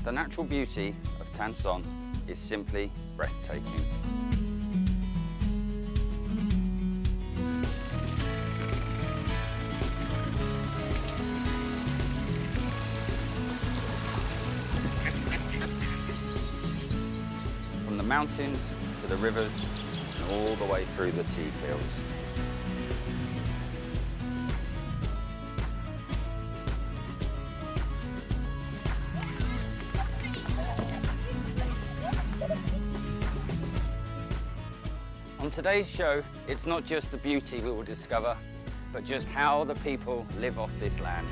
The natural beauty of Tân Sơn is simply breathtaking. From the mountains to the rivers and all the way through the tea fields. On today's show, it's not just the beauty we will discover, but just how the people live off this land.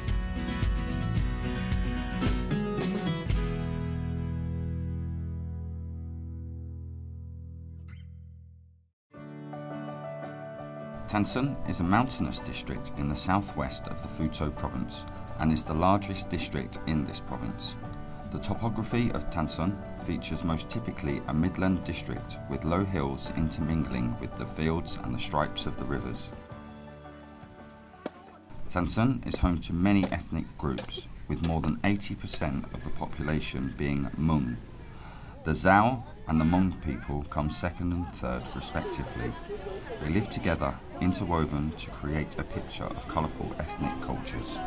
Tân Sơn is a mountainous district in the southwest of the Phu Thô province and is the largest district in this province. The topography of Tân Sơn features most typically a midland district with low hills intermingling with the fields and the stripes of the rivers. Tân Sơn is home to many ethnic groups, with more than 80% of the population being Hmong. The Dao and the Hmong people come second and third respectively. They live together, interwoven to create a picture of colourful ethnic cultures.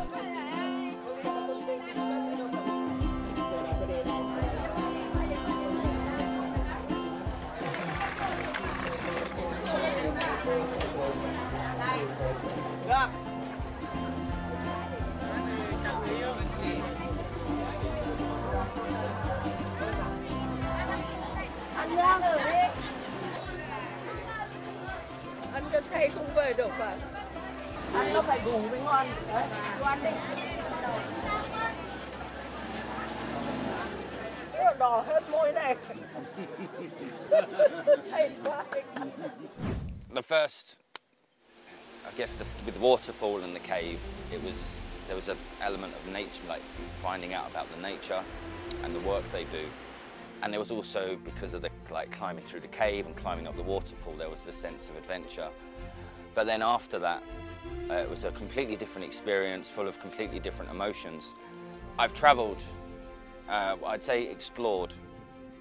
Ăn cho thay không về được mà. Ăn nó phải đủ mới ngon. Đấy, chú ăn đi. Cái là đỏ hết môi này. Hay quá. The first, I guess, with the waterfall and the cave, there was an element of nature, like finding out about the nature and the work they do. And there was also, because of the climbing through the cave and climbing up the waterfall, there was the sense of adventure. But then after that, it was a completely different experience, full of completely different emotions. I've travelled, I'd say explored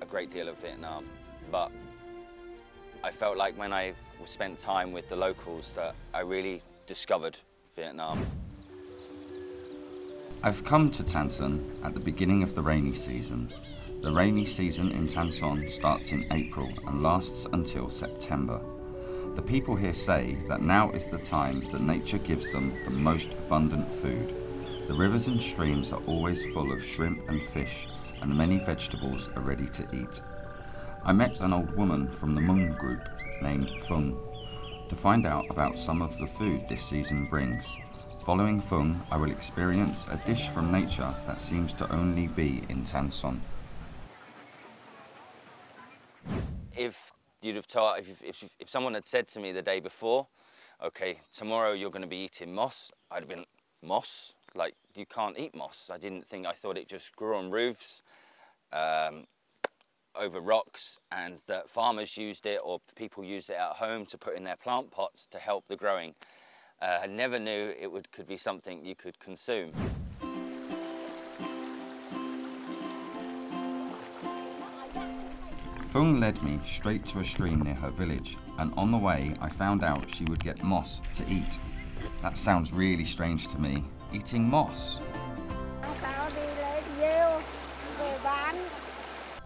a great deal of Vietnam, but I felt like when I spent time with the locals that I really discovered Vietnam. I've come to Tân Sơn at the beginning of the rainy season. The rainy season in Tân Sơn starts in April and lasts until September. The people here say that now is the time that nature gives them the most abundant food. The rivers and streams are always full of shrimp and fish, and many vegetables are ready to eat. I met an old woman from the Hmong group named Phung to find out about some of the food this season brings. Following Phung, I will experience a dish from nature that seems to only be in Tân Sơn. If you'd have told, if someone had said to me the day before, okay, tomorrow you're going to be eating moss, I'd have been, moss? Like, you can't eat moss. I thought it just grew on roofs, over rocks, and that farmers used it or people used it at home to put in their plant pots to help the growing. I never knew it could be something you could consume. Phung led me straight to a stream near her village, and on the way I found out she would get moss to eat. That sounds really strange to me. Eating moss?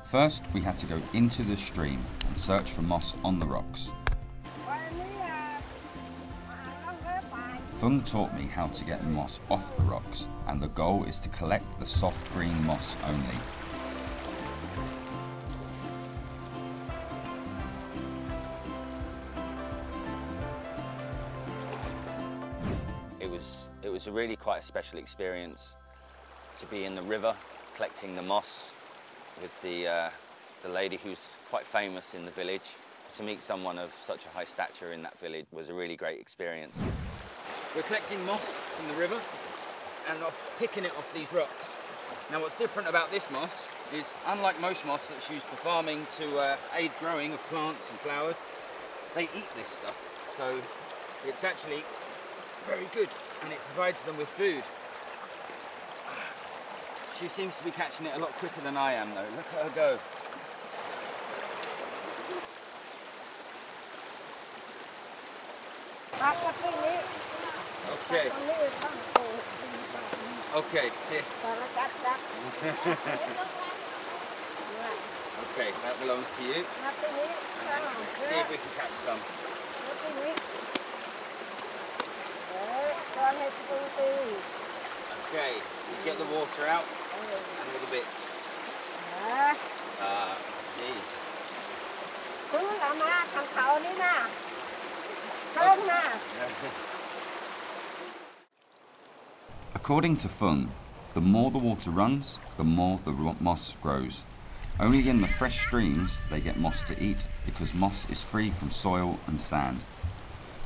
First, we had to go into the stream and search for moss on the rocks. Phung taught me how to get moss off the rocks, and the goal is to collect the soft green moss only. It was really quite a special experience to be in the river collecting the moss with the lady who's quite famous in the village. To meet someone of such a high stature in that village was a really great experience. We're collecting moss from the river and picking it off these rocks. Now what's different about this moss is, unlike most moss that's used for farming to aid growing of plants and flowers, they eat this stuff. So it's actually very good and it provides them with food. She seems to be catching it a lot quicker than I am, though. Look at her go. Okay. Okay. Okay, that belongs to you. Let's see if we can catch some. Okay, so you get the water out and all the bits. See. According to Fung, the more the water runs, the more the moss grows. Only in the fresh streams they get moss to eat because moss is free from soil and sand.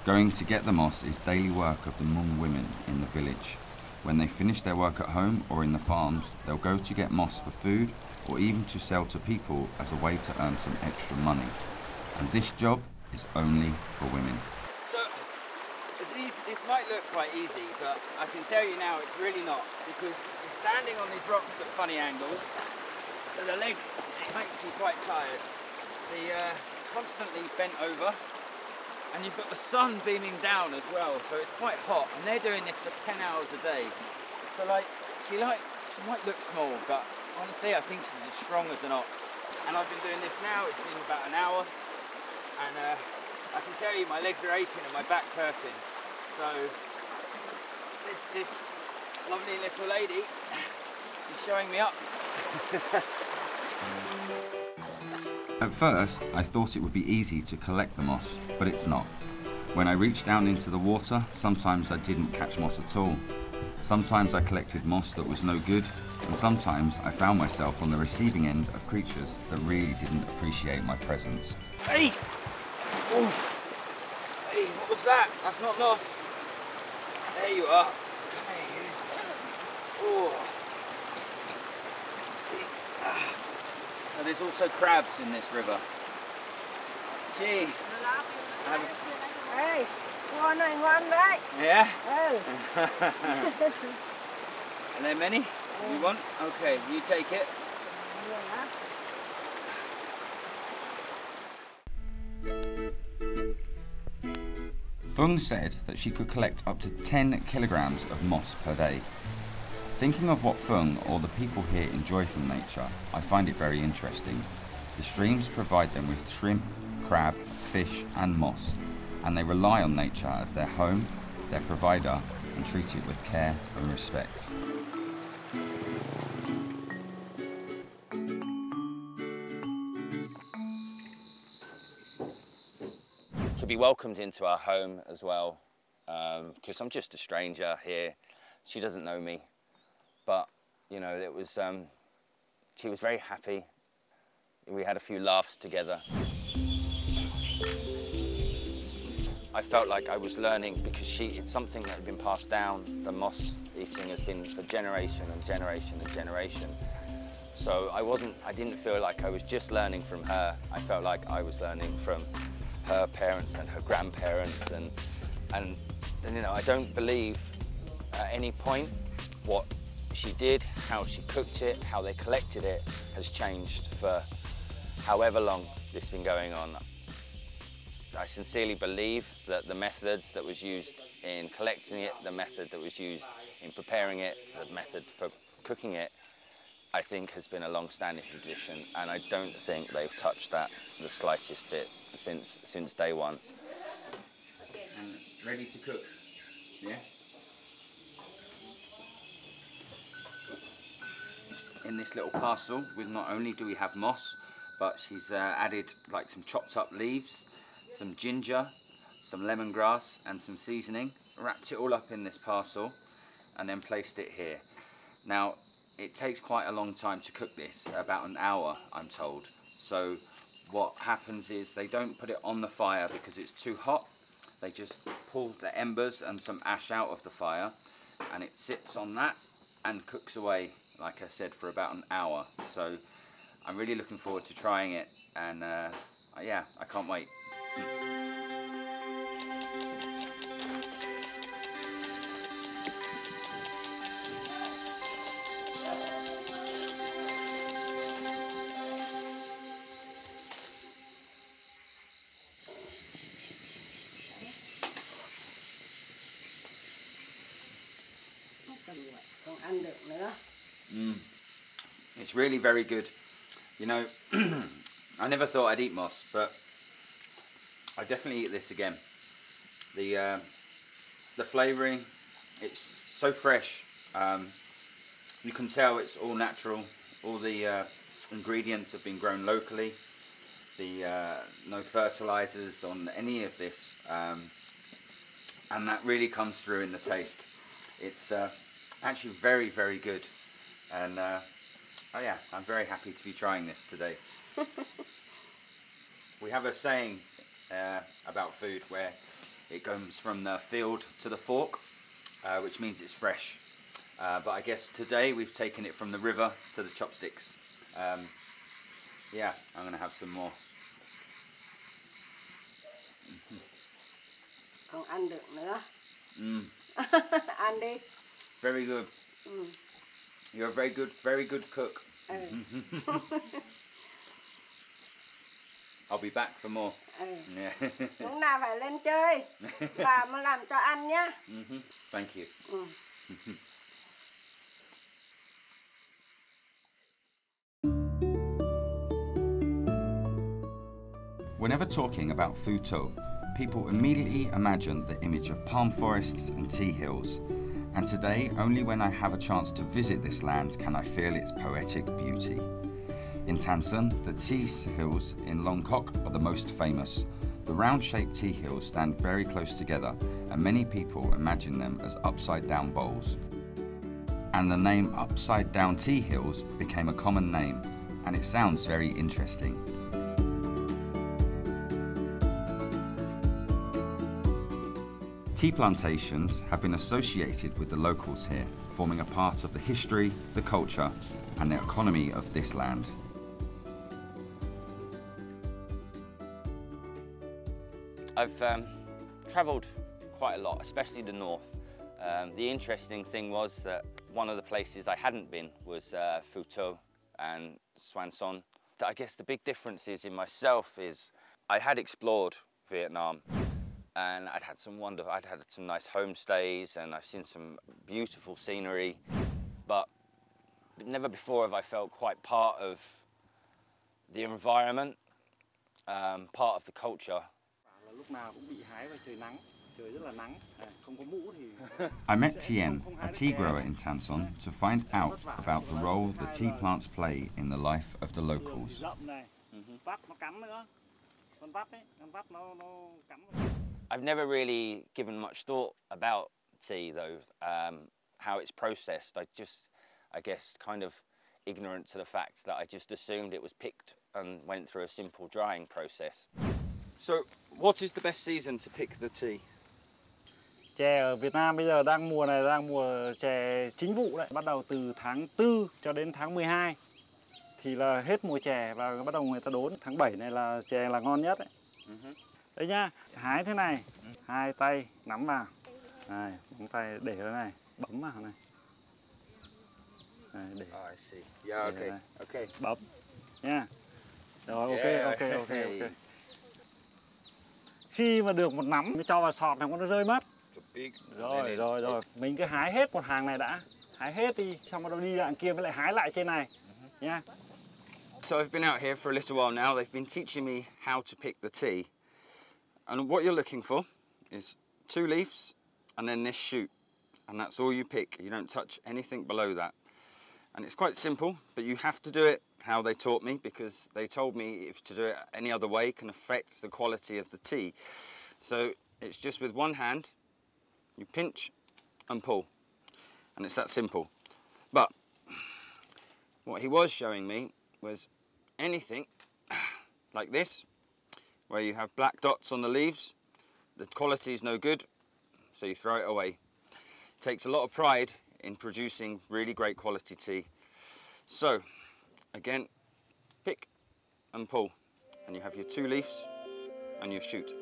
Going to get the moss is daily work of the Hmong women in the village. When they finish their work at home or in the farms, they'll go to get moss for food or even to sell to people as a way to earn some extra money. And this job is only for women. So, this might look quite easy, but I can tell you now it's really not, because you're standing on these rocks at funny angles, so the legs, it makes you quite tired. They're constantly bent over, and you've got the sun beaming down as well, so it's quite hot, and they're doing this for 10 hours a day. So she might look small, but honestly I think she's as strong as an ox. And I've been doing this now, it's been about an hour, and I can tell you my legs are aching and my back's hurting. So this lovely little lady is showing me up. At first, I thought it would be easy to collect the moss, but it's not. When I reached down into the water, sometimes I didn't catch moss at all. Sometimes I collected moss that was no good, and sometimes I found myself on the receiving end of creatures that really didn't appreciate my presence. Hey! Oof! Hey, what was that? That's not moss. There you are. Come here, you. Oh. Let's see. So there's also crabs in this river. Gee. Hey, ngon này, ngon đấy. Yeah? Are there many? You want? Okay, you take it. Fung said that she could collect up to 10 kilograms of moss per day. Thinking of what Fung or the people here enjoy from nature, I find it very interesting. The streams provide them with shrimp, crab, fish and moss, and they rely on nature as their home, their provider, and treat it with care and respect. To be welcomed into our home as well, because I'm just a stranger here. She doesn't know me, but you know, it was. She was very happy. We had a few laughs together. I felt like I was learning because it's something that had been passed down. The moss eating has been for generation and generation and generation. So I didn't feel like I was just learning from her. I felt like I was learning from her parents and her grandparents, and you know, I don't believe at any point what she did, how she cooked it, how they collected it has changed for however long this has been going on. I sincerely believe that the methods that was used in collecting it, the method that was used in preparing it, the method for cooking it, I think has been a long-standing tradition, and I don't think they've touched that the slightest bit since day one. And ready to cook, yeah? In this little parcel, with not only do we have moss, but she's added like some chopped up leaves, some ginger, some lemongrass and some seasoning, wrapped it all up in this parcel and then placed it here. Now, it takes quite a long time to cook this, about an hour, I'm told. So what happens is they don't put it on the fire because it's too hot. They just pull the embers and some ash out of the fire, and it sits on that and cooks away, like I said, for about an hour. So I'm really looking forward to trying it, and yeah, I can't wait. ăn được nữa. It's really very good. You know, I never thought I'd eat moss, but I definitely eat this again. The flavouring, it's so fresh. You can tell it's all natural. All the ingredients have been grown locally. No fertilizers on any of this, and that really comes through in the taste. It's actually very, very good, and oh yeah, I'm very happy to be trying this today. We have a saying about food where it goes from the field to the fork, which means it's fresh. But I guess today we've taken it from the river to the chopsticks. Yeah, I'm going to have some more. Không ăn được nữa. Ăn đi. Very good. You're a very good cook. I'll be back for more. Yeah. Lúc nào phải lên chơi, bà mà làm cho ăn nhá. Thank you. Whenever talking about Phu To, people immediately imagine the image of palm forests and tea hills. And today, only when I have a chance to visit this land can I feel its poetic beauty. In Tân Sơn, the tea hills in Longkok are the most famous. The round-shaped tea hills stand very close together, and many people imagine them as upside-down bowls. And the name Upside-Down Tea Hills became a common name, and it sounds very interesting. Tea plantations have been associated with the locals here, forming a part of the history, the culture, and the economy of this land. I've travelled quite a lot, especially the north. The interesting thing was that one of the places I hadn't been was Phu To and Son. I guess the big differences in myself is I had explored Vietnam. And I'd had some nice homestays, and I've seen some beautiful scenery, but never before have I felt quite part of the environment, part of the culture. I met Tien, a tea grower in Tân Sơn, to find out about the role the tea plants play in the life of the locals. I've never really given much thought about tea though, how it's processed. I guess, kind of ignorant to the fact that I just assumed it was picked and went through a simple drying process. So, what is the best season to pick the tea? Chè ở Việt Nam bây giờ đang mùa chè chính vụ đấy, bắt đầu từ tháng 4 cho đến tháng 12 thì là hết mùa chè và bắt đầu người ta đốn. Tháng 7 này là chè là ngon nhất đấy. Đây nhá, hái thế này, hai tay nắm vào, này, móng tay để ở này, bấm vào này. Này, để. Oh, I see. Yeah, okay. Okay. Bấm nha. Rồi, ok. Khi mà được một nắm mới cho vào sọt này nó rơi mất. Rồi. Mình cứ hái hết một hàng này đã. Hái hết đi, xong rồi đi đoạn kia mới lại hái lại trên này nha. So I've been out here for a little while now. They've been teaching me how to pick the tea. And what you're looking for is 2 leaves and then this shoot. And that's all you pick. You don't touch anything below that. And it's quite simple, but you have to do it how they taught me, because they told me if to do it any other way can affect the quality of the tea. So it's just with one hand, you pinch and pull. And it's that simple. But what he was showing me was anything like this, where you have black dots on the leaves, the quality is no good, so you throw it away. It takes a lot of pride in producing really great quality tea. So, again, pick and pull, and you have your 2 leaves and your shoot.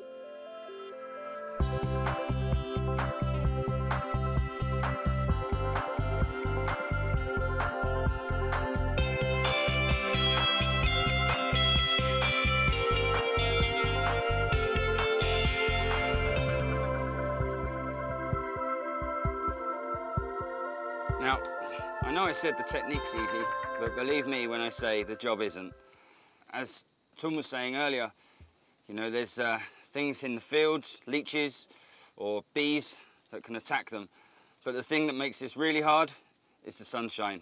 Now, know I said the technique's easy, but believe me when I say the job isn't. As Tom was saying earlier, you know, there's things in the fields, leeches or bees that can attack them. But the thing that makes this really hard is the sunshine.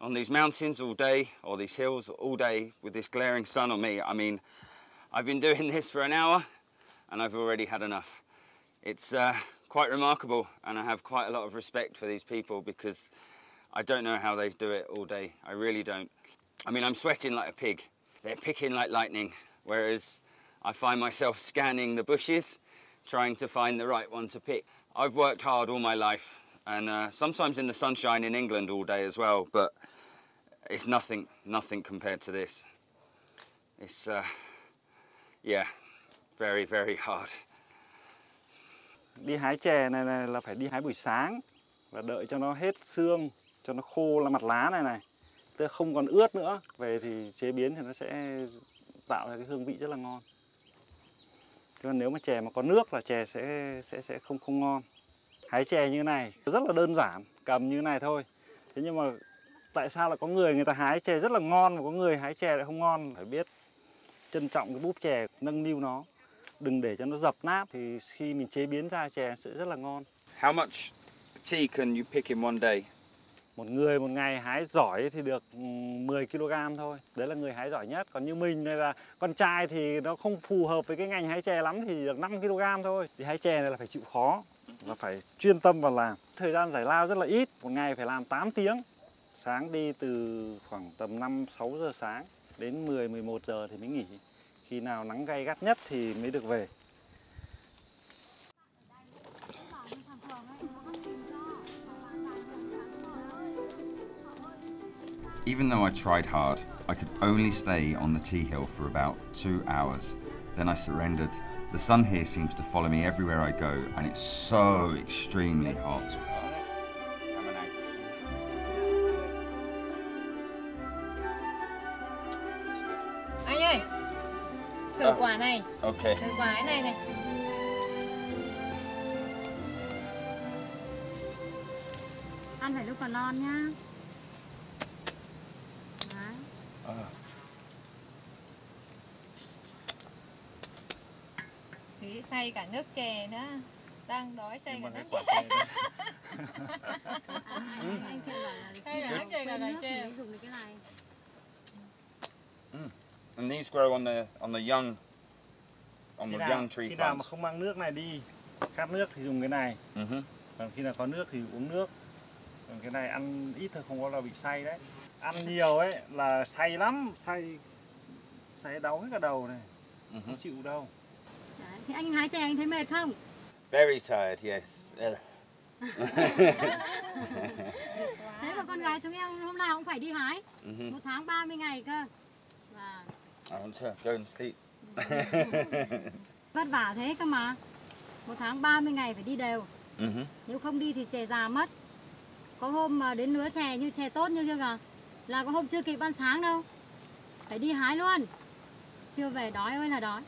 On these mountains all day, or these hills all day, with this glaring sun on me, I mean, I've been doing this for an hour and I've already had enough. It's quite remarkable, and I have quite a lot of respect for these people because I don't know how they do it all day. I really don't. I mean, I'm sweating like a pig. They're picking like lightning, whereas I find myself scanning the bushes, trying to find the right one to pick. I've worked hard all my life, and sometimes in the sunshine in England all day as well, but it's nothing compared to this. It's, yeah, very, very hard. Đi hái chè này là phải đi hái buổi sáng và đợi cho nó hết sương, cho nó khô là mặt lá này. Tức không còn ướt nữa. Về thì chế biến thì nó sẽ tạo ra cái hương vị rất là ngon. Còn nếu mà chè mà có nước là chè sẽ không ngon. Hái chè như thế này rất là đơn giản, cầm như thế này thôi. Thế nhưng mà tại sao lại có người ta hái chè rất là ngon mà có người hái chè lại không ngon? Phải biết trân trọng cái búp chè, nâng niu nó. Đừng để cho nó dập nát thì khi mình chế biến ra chè sẽ rất là ngon. How much tea can you pick in one day? Một người một ngày hái giỏi thì được 10 kg thôi. Đấy là người hái giỏi nhất. Còn như mình này là con trai thì nó không phù hợp với cái ngành hái chè lắm thì được 5 kg thôi. Thì hái chè này là phải chịu khó, là phải chuyên tâm vào làm. Thời gian giải lao rất là ít, một ngày phải làm 8 tiếng. Sáng đi từ khoảng tầm 5-6 giờ sáng đến 10-11 giờ thì mới nghỉ. Khi nào nắng gay gắt nhất thì mới được về. Even though I tried hard, I could only stay on the tea hill for about 2 hours. Then I surrendered. The sun here seems to follow me everywhere I go, and it's so extremely hot. Anh ơi, thử quả này. Ok. Thử quả này này. Ăn phải lúc còn non nhá. Thì xay cả nước chè nữa. Đang đói xay cả nước chè. Anh thử xay cả nước chè cả chè. Dùng cái này. And these grow on the young tree Khi nào mà plants. không mang nước này đi, khát nước thì dùng cái này. Còn khi nào có nước thì uống nước. Còn cái này ăn ít thôi, không có là bị say đấy. Ăn nhiều ấy là say lắm, say đau hết cả đầu này. Không chịu đâu. Đấy, thì anh hái chè anh thấy mệt không? Very tired, yes. Thế mà con gái chúng em hôm nào cũng phải đi hái. 1 tháng 30 ngày cơ. Và... I want to go and sleep. Vất vả thế cơ mà. 1 tháng 30 ngày phải đi đều. Nếu không đi thì chè già mất. Có hôm mà đến lứa chè như chè tốt như kia kìa, là có hôm chưa kịp ăn sáng đâu. Phải đi hái luôn. Chưa về đói ơi là đói.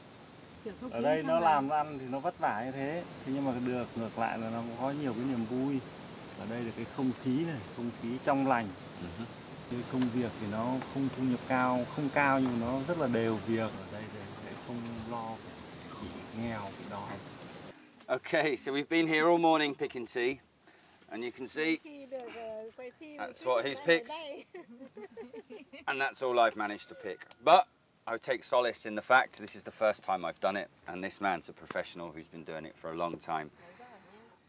Ở đây nó làm ăn thì nó vất vả như thế. Thế nhưng mà được ngược lại là nó có nhiều cái niềm vui. Ở đây là cái không khí này, không khí trong lành. Cái công việc thì nó không thu nhập cao, không cao nhưng mà nó rất là đều việc. Ở đây để không lo bị nghèo, bị đói. Okay, so we've been here all morning picking tea, and you can see that's what he's picked, and that's all I've managed to pick. But I take solace in the fact this is the first time I've done it, and this man's a professional who's been doing it for a long time.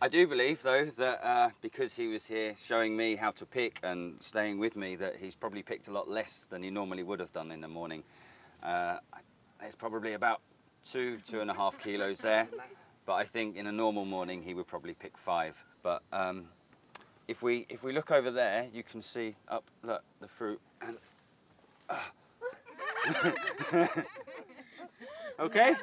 I do believe, though, that because he was here showing me how to pick and staying with me, that he's probably picked a lot less than he normally would have done in the morning. There's probably about 2.5 kilos there, but I think in a normal morning he would probably pick 5. But if we look over there, you can see up, look, the fruit. And okay.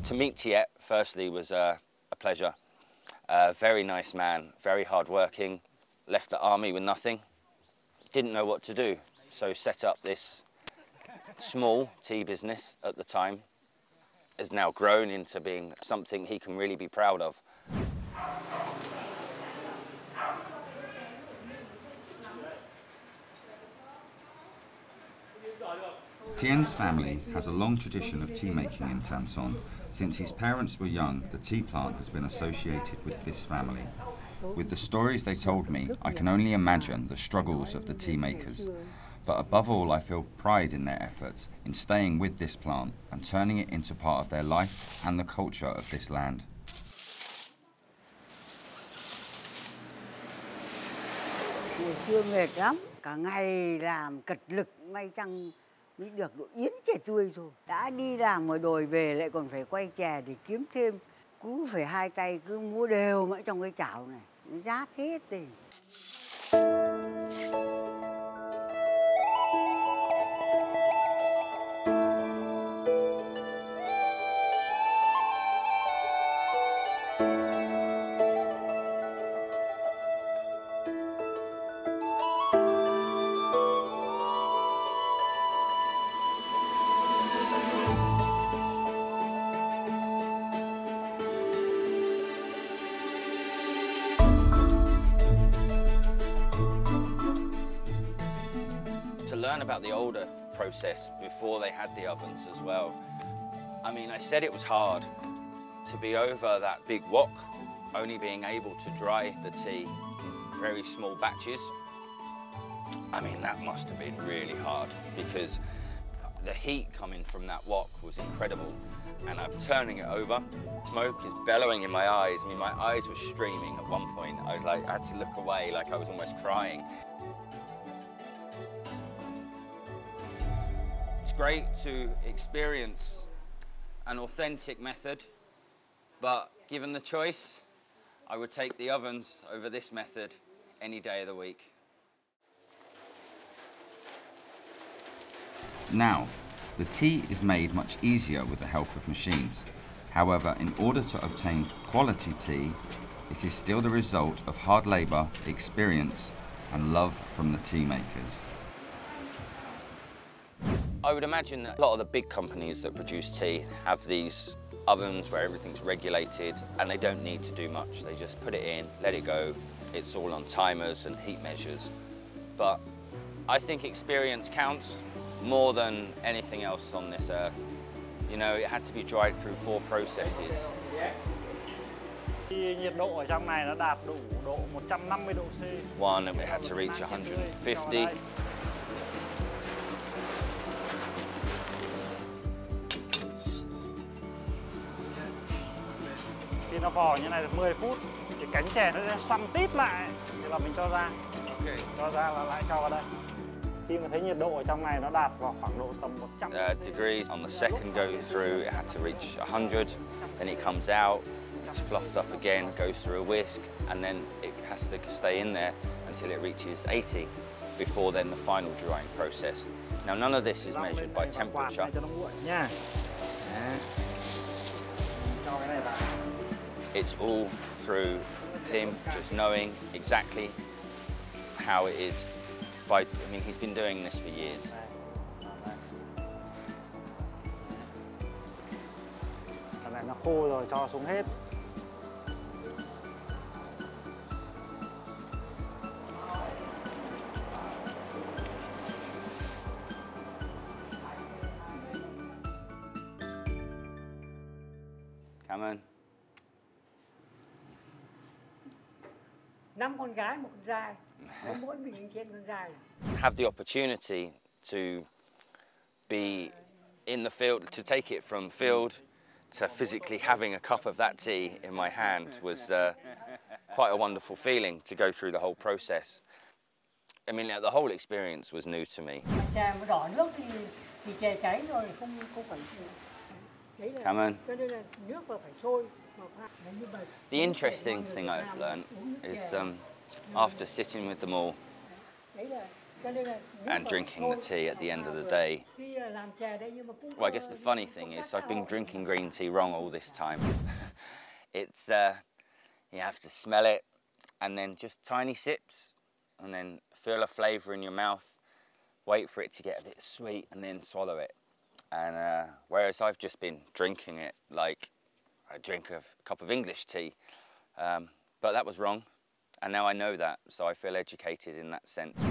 To meet Tiet, firstly, was a pleasure. Very nice man, very hard-working, left the army with nothing, didn't know what to do, so set up this small tea business at the time. has now grown into being something he can really be proud of. Tien's family has a long tradition of tea making in Tân Sơn. Since his parents were young, the tea plant has been associated with this family. With the stories they told me, I can only imagine the struggles of the tea makers. But above all, I feel pride in their efforts in staying with this plant and turning it into part of their life and the culture of this land. Buổi trưa mệt lắm, cả ngày làm cật lực, may chăng mới được độ yến chè tươi thôi. Đã đi làm ngoài đồi về lại còn phải quay chè để kiếm thêm. Cứ phải hai tay cứ múa đều mãi trong cái chảo này, nó rát hết đi. To learn about the older process before they had the ovens as well. I mean, I said it was hard to be over that big wok, only being able to dry the tea in very small batches. I mean, that must have been really hard because the heat coming from that wok was incredible. And I'm turning it over, smoke is bellowing in my eyes. I mean, my eyes were streaming at one point. I had to look away like I was almost crying. It's great to experience an authentic method, but given the choice, I would take the ovens over this method any day of the week. Now, the tea is made much easier with the help of machines. However, in order to obtain quality tea, it is still the result of hard labour, experience, and love from the tea makers. I would imagine that a lot of the big companies that produce tea have these ovens where everything's regulated and they don't need to do much. They just put it in, let it go. It's all on timers and heat measures. But I think experience counts more than anything else on this earth. You know, it had to be dried through 4 processes. Nhiệt độ ở trong này nó đạt đủ độ 150 độ C. One, it had to reach 150. Khi nó vò như này được 10 phút, thì cánh chè nó sẽ xoăn tít lại, thì là mình cho ra. Okay. Cho ra là lại cho vào đây. Khi mà thấy nhiệt độ ở trong này nó đạt vào khoảng độ tầm 100 degrees. On the second go through, it had to reach 100. Then it comes out, it's fluffed up again, goes through a whisk, and then it has to stay in there until it reaches 80 before then the final drying process. Now, none of this is measured by temperature. It's all through him just knowing exactly how it is. I mean, he's been doing this for years. Cái này nó khô rồi, cho xuống hết. Cảm ơn. 5 con gái, 1 con trai. Mỗi mình trên con trai. Have the opportunity to be in the field, to take it from field to physically having a cup of that tea in my hand was quite a wonderful feeling to go through the whole process. I mean, the whole experience was new to me. Chè mà đỏ nước thì chè cháy rồi, không phải. Come on. Cho nên là nước vào phải sôi. The interesting thing I've learned is after sitting with them all and drinking the tea at the end of the day. Well, I guess the funny thing is I've been drinking green tea wrong all this time. It's, you have to smell it and then just tiny sips and then feel a flavour in your mouth, wait for it to get a bit sweet and then swallow it. And whereas I've just been drinking it like I drink a cup of English tea, but that was wrong. And now I know that, so I feel educated in that sense.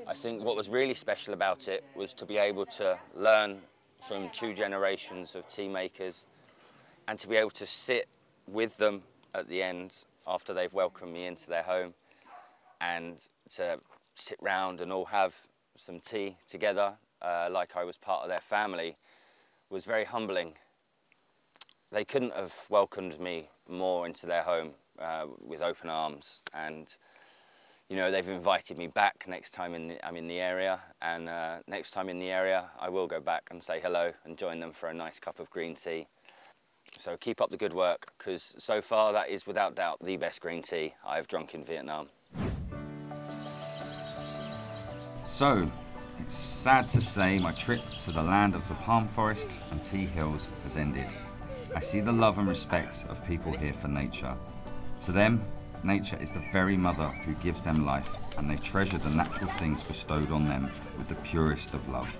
I think what was really special about it was to be able to learn from 2 generations of tea makers and to be able to sit with them at the end after they've welcomed me into their home and to sit round and all have some tea together like I was part of their family was very humbling. They couldn't have welcomed me more into their home with open arms, and you know, they've invited me back next time I'm in the area, and next time in the area I will go back and say hello and join them for a nice cup of green tea. So keep up the good work, because so far that is without doubt the best green tea I've drunk in Vietnam. So, it's sad to say my trip to the land of the palm forests and tea hills has ended. I see the love and respect of people here for nature. To them, nature is the very mother who gives them life, and they treasure the natural things bestowed on them with the purest of love.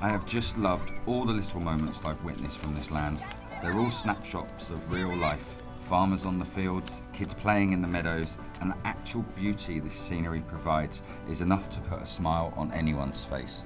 I have just loved all the little moments I've witnessed from this land. They're all snapshots of real life. Farmers on the fields, kids playing in the meadows, and the actual beauty this scenery provides is enough to put a smile on anyone's face.